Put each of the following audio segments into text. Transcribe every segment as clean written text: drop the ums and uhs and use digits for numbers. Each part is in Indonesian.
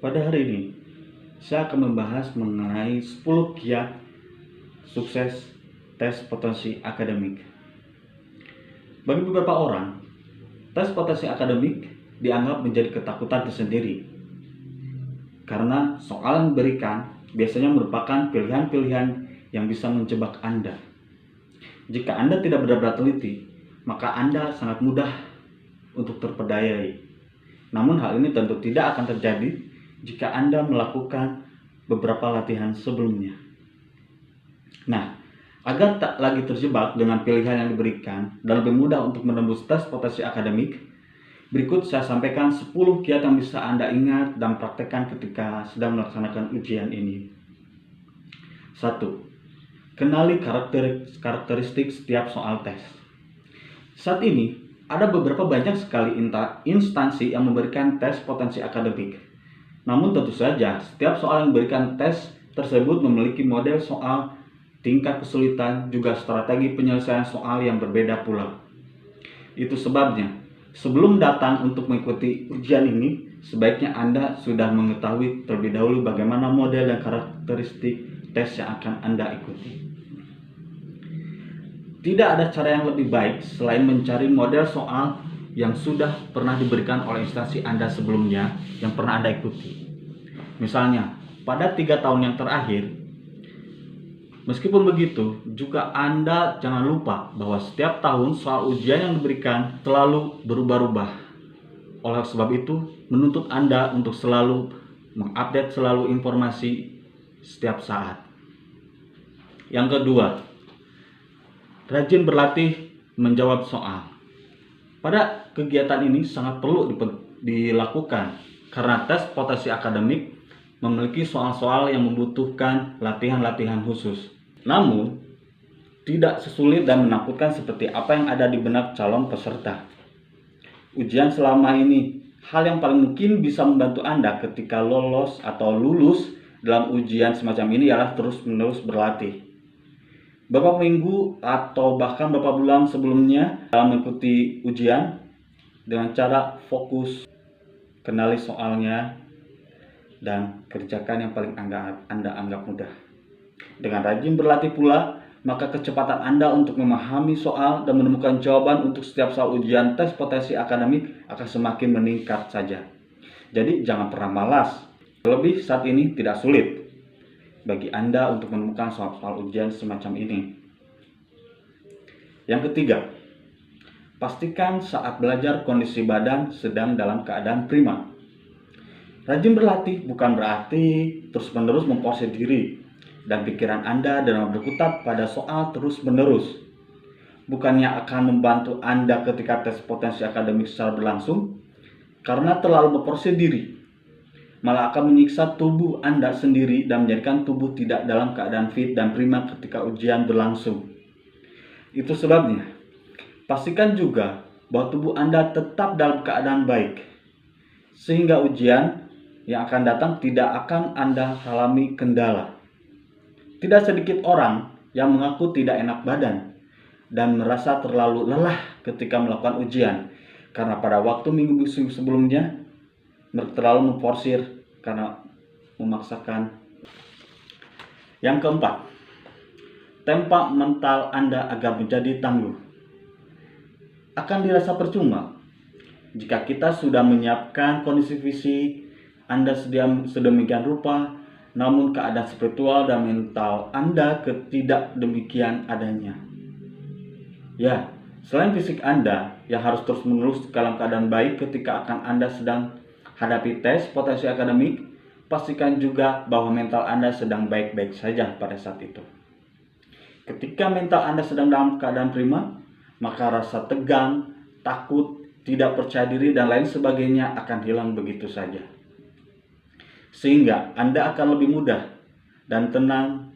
Pada hari ini, saya akan membahas mengenai 10 kiat sukses tes potensi akademik. Bagi beberapa orang, tes potensi akademik dianggap menjadi ketakutan tersendiri karena soal yang diberikan biasanya merupakan pilihan-pilihan yang bisa menjebak Anda. Jika Anda tidak benar-benar teliti, maka Anda sangat mudah untuk terpedayai. Namun hal ini tentu tidak akan terjadi jika Anda melakukan beberapa latihan sebelumnya. Nah, agar tak lagi terjebak dengan pilihan yang diberikan dan lebih mudah untuk menembus tes potensi akademik, berikut saya sampaikan 10 kiat yang bisa Anda ingat dan praktekkan ketika sedang melaksanakan ujian ini. 1. Kenali karakteristik setiap soal tes. Saat ini, ada beberapa banyak sekali instansi yang memberikan tes potensi akademik. Namun tentu saja, setiap soal yang diberikan tes tersebut memiliki model soal, tingkat kesulitan, juga strategi penyelesaian soal yang berbeda pula. Itu sebabnya, sebelum datang untuk mengikuti ujian ini, sebaiknya Anda sudah mengetahui terlebih dahulu bagaimana model dan karakteristik tes yang akan Anda ikuti. Tidak ada cara yang lebih baik selain mencari model soal yang sudah pernah diberikan oleh instansi Anda sebelumnya yang pernah Anda ikuti. Misalnya, pada 3 tahun yang terakhir, meskipun begitu, juga Anda jangan lupa bahwa setiap tahun soal ujian yang diberikan selalu berubah-ubah. Oleh sebab itu, menuntut Anda untuk selalu mengupdate selalu informasi setiap saat. Yang kedua, rajin berlatih menjawab soal. Pada kegiatan ini sangat perlu dilakukan karena tes potensi akademik memiliki soal-soal yang membutuhkan latihan-latihan khusus. Namun, tidak sesulit dan menakutkan seperti apa yang ada di benak calon peserta. Ujian selama ini, hal yang paling mungkin bisa membantu Anda ketika lolos atau lulus dalam ujian semacam ini ialah terus-menerus berlatih. Beberapa minggu atau bahkan beberapa bulan sebelumnya dalam mengikuti ujian dengan cara fokus, kenali soalnya, dan kerjakan yang paling Anda anggap mudah. Dengan rajin berlatih pula, maka kecepatan Anda untuk memahami soal dan menemukan jawaban untuk setiap soal ujian tes potensi akademik akan semakin meningkat saja. Jadi jangan pernah malas. Terlebih saat ini tidak sulit bagi Anda untuk menemukan soal-soal ujian semacam ini. Yang ketiga, pastikan saat belajar kondisi badan sedang dalam keadaan prima. Rajin berlatih bukan berarti terus-menerus memforsir diri dan pikiran Anda dalam berkutat pada soal terus-menerus. Bukannya akan membantu Anda ketika tes potensi akademik secara berlangsung, karena terlalu memforsir diri malah akan menyiksa tubuh Anda sendiri dan menjadikan tubuh tidak dalam keadaan fit dan prima ketika ujian berlangsung. Itu sebabnya, pastikan juga bahwa tubuh Anda tetap dalam keadaan baik, sehingga ujian yang akan datang tidak akan Anda alami kendala. Tidak sedikit orang yang mengaku tidak enak badan dan merasa terlalu lelah ketika melakukan ujian, karena pada waktu minggu sebelumnya terlalu memforsir karena memaksakan. Yang keempat, tempa mental Anda agar menjadi tangguh. Akan dirasa percuma jika kita sudah menyiapkan kondisi fisik Anda sedemikian rupa, namun keadaan spiritual dan mental Anda tidak demikian adanya. Ya, selain fisik Anda yang harus terus-menerus dalam keadaan baik ketika akan Anda sedang hadapi tes potensi akademik, pastikan juga bahwa mental Anda sedang baik-baik saja pada saat itu. Ketika mental Anda sedang dalam keadaan prima, maka rasa tegang, takut, tidak percaya diri, dan lain sebagainya akan hilang begitu saja. Sehingga Anda akan lebih mudah dan tenang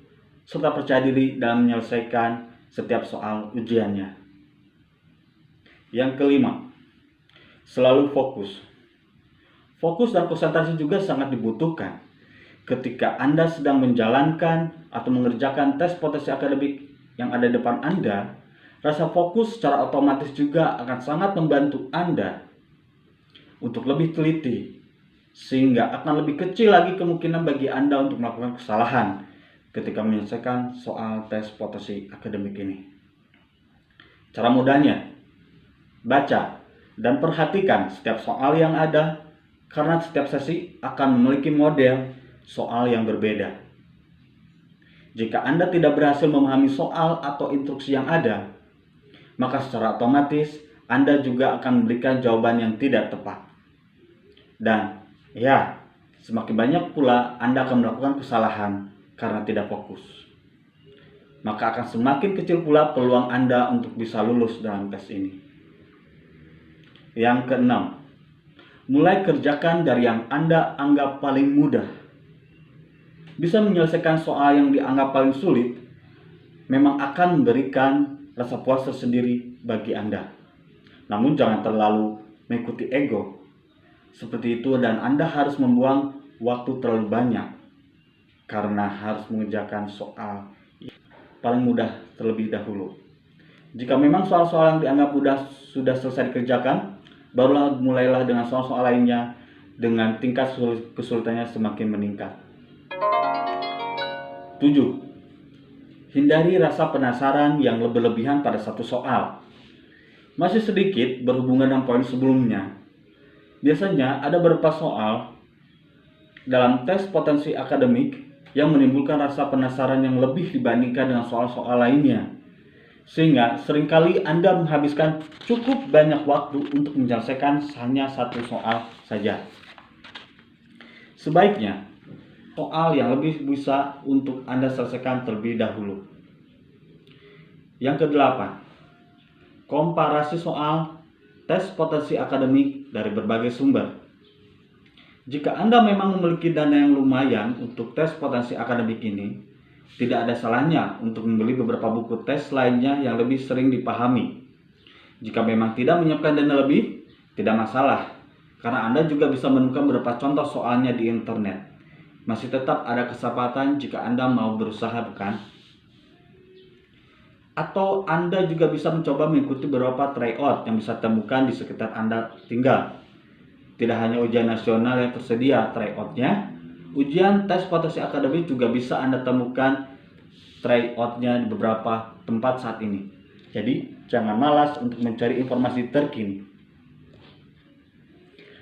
serta percaya diri dalam menyelesaikan setiap soal ujiannya. Yang kelima, selalu fokus. Fokus dan konsentrasi juga sangat dibutuhkan ketika Anda sedang menjalankan atau mengerjakan tes potensi akademik yang ada di depan Anda. Rasa fokus secara otomatis juga akan sangat membantu Anda untuk lebih teliti sehingga akan lebih kecil lagi kemungkinan bagi Anda untuk melakukan kesalahan ketika menyelesaikan soal tes potensi akademik ini. Cara mudahnya, baca dan perhatikan setiap soal yang ada, karena setiap sesi akan memiliki model soal yang berbeda. Jika Anda tidak berhasil memahami soal atau instruksi yang ada, maka secara otomatis Anda juga akan memberikan jawaban yang tidak tepat. Dan ya, semakin banyak pula Anda akan melakukan kesalahan karena tidak fokus. Maka akan semakin kecil pula peluang Anda untuk bisa lulus dalam tes ini. Yang keenam, mulai kerjakan dari yang Anda anggap paling mudah. Bisa menyelesaikan soal yang dianggap paling sulit memang akan memberikan rasa puas tersendiri bagi Anda. Namun jangan terlalu mengikuti ego seperti itu, dan Anda harus membuang waktu terlalu banyak karena harus mengerjakan soal paling mudah terlebih dahulu. Jika memang soal-soal yang dianggap mudah sudah selesai dikerjakan, barulah mulailah dengan soal-soal lainnya dengan tingkat kesulitannya semakin meningkat. 7. Hindari rasa penasaran yang berlebihan pada satu soal. Masih sedikit berhubungan dengan poin sebelumnya. Biasanya ada beberapa soal dalam tes potensi akademik yang menimbulkan rasa penasaran yang lebih dibandingkan dengan soal-soal lainnya. Sehingga seringkali Anda menghabiskan cukup banyak waktu untuk menyelesaikan hanya satu soal saja. Sebaiknya, soal yang lebih bisa untuk Anda selesaikan terlebih dahulu. Yang kedelapan, komparasi soal tes potensi akademik dari berbagai sumber. Jika Anda memang memiliki dana yang lumayan untuk tes potensi akademik ini, tidak ada salahnya untuk membeli beberapa buku tes lainnya yang lebih sering dipahami. Jika memang tidak menyiapkan dana lebih, tidak masalah, karena Anda juga bisa menemukan beberapa contoh soalnya di internet. Masih tetap ada kesempatan jika Anda mau berusaha, bukan? Atau Anda juga bisa mencoba mengikuti beberapa tryout yang bisa temukan di sekitar Anda tinggal. Tidak hanya ujian nasional yang tersedia tryoutnya, ujian tes potensi akademik juga bisa Anda temukan tryoutnya di beberapa tempat saat ini. Jadi jangan malas untuk mencari informasi terkini.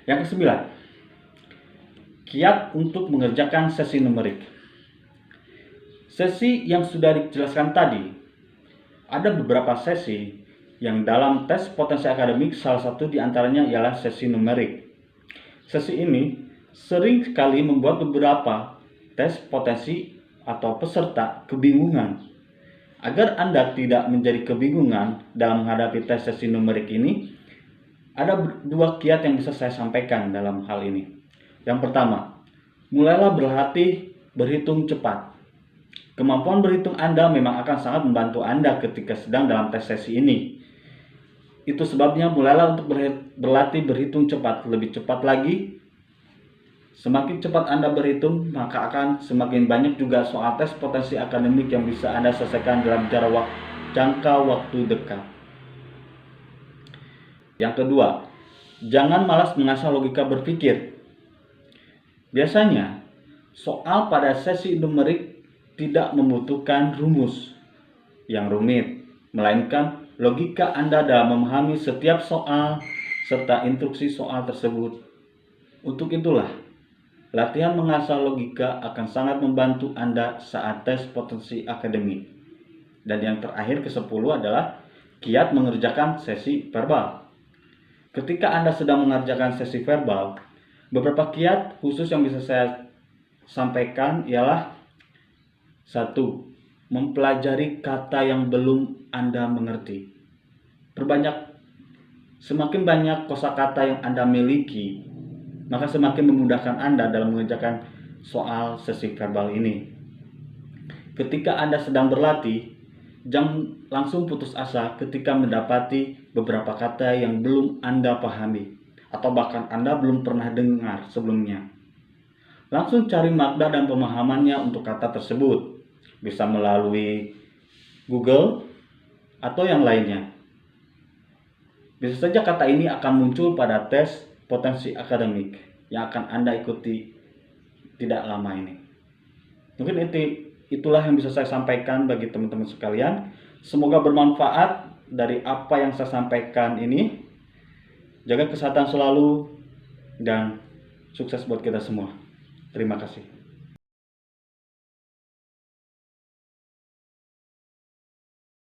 Yang kesembilan, kiat untuk mengerjakan sesi numerik. Sesi yang sudah dijelaskan tadi, ada beberapa sesi yang dalam tes potensi akademik, salah satu diantaranya ialah sesi numerik. Sesi ini sering sekali membuat beberapa tes potensi atau peserta kebingungan. Agar Anda tidak menjadi kebingungan dalam menghadapi tes sesi numerik ini, ada dua kiat yang bisa saya sampaikan dalam hal ini. Yang pertama, mulailah berlatih berhitung cepat. Kemampuan berhitung Anda memang akan sangat membantu Anda ketika sedang dalam tes sesi ini. Itu sebabnya mulailah untuk berlatih berhitung cepat. Lebih cepat lagi, semakin cepat Anda berhitung, maka akan semakin banyak juga soal tes potensi akademik yang bisa Anda selesaikan dalam jangka waktu dekat. Yang kedua, jangan malas mengasah logika berpikir. Biasanya, soal pada sesi numerik tidak membutuhkan rumus yang rumit, melainkan logika Anda dalam memahami setiap soal serta instruksi soal tersebut. Untuk itulah, latihan mengasah logika akan sangat membantu Anda saat tes potensi akademik. Dan yang terakhir, ke-10 adalah kiat mengerjakan sesi verbal. Ketika Anda sedang mengerjakan sesi verbal, beberapa kiat khusus yang bisa saya sampaikan ialah: 1. Mempelajari kata yang belum Anda mengerti. Semakin banyak kosakata yang Anda miliki, maka semakin memudahkan Anda dalam mengerjakan soal sesi verbal ini. Ketika Anda sedang berlatih, jangan langsung putus asa ketika mendapati beberapa kata yang belum Anda pahami, atau bahkan Anda belum pernah dengar sebelumnya. Langsung cari makna dan pemahamannya untuk kata tersebut. Bisa melalui Google atau yang lainnya. Bisa saja kata ini akan muncul pada tes potensi akademik. yang akan Anda ikuti tidak lama ini. Mungkin itulah yang bisa saya sampaikan bagi teman-teman sekalian. Semoga bermanfaat dari apa yang saya sampaikan ini. Jaga kesehatan selalu dan sukses buat kita semua. Terima kasih.